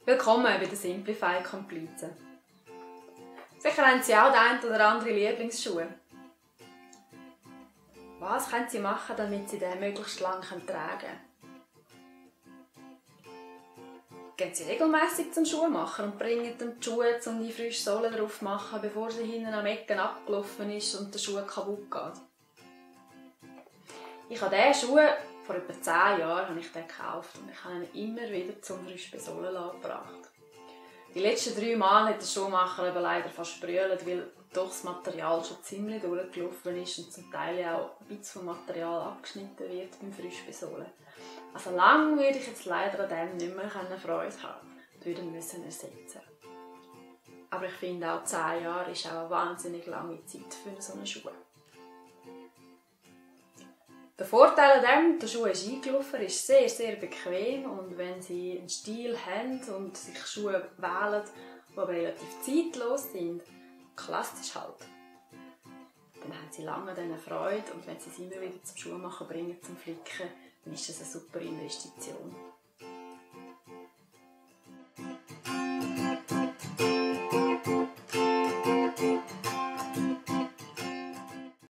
Willkommen bei der Simplify Komplizen. Sicher haben Sie auch den einen oder anderen Lieblingsschuh. Was können Sie machen, damit Sie den möglichst lange tragen können? Gehen Sie regelmässig zum Schuhmacher und bringen ihm die Schuhe, um die frische Sohle drauf zu machen, bevor sie hinten am Ecken abgelaufen ist und der Schuh kaputt geht. Ich habe diesen Schuh vor etwa 10 Jahren gekauft und ich habe ihn immer wieder zum frisch besohlen gebracht. Die letzten 3 Mal hat der Schuhmacher aber leider fast brüllt, weil doch das Material schon ziemlich durchgelaufen ist und zum Teil auch ein bisschen vom Material abgeschnitten wird beim frisch besohlen. Also lange würde ich jetzt leider an dem nicht mehr Freude haben und würde ihn ersetzen. Aber ich finde auch 10 Jahre ist auch eine wahnsinnig lange Zeit für so einen Schuh. Der Vorteil an dem, der Schuh ist eingelaufen, ist sehr, sehr bequem und wenn Sie einen Stil haben und sich Schuhe wählen, die relativ zeitlos sind, klassisch halt, dann haben Sie lange an Freude und wenn Sie es immer wieder zum Schuhmacher bringen, zum Flicken, dann ist das eine super Investition.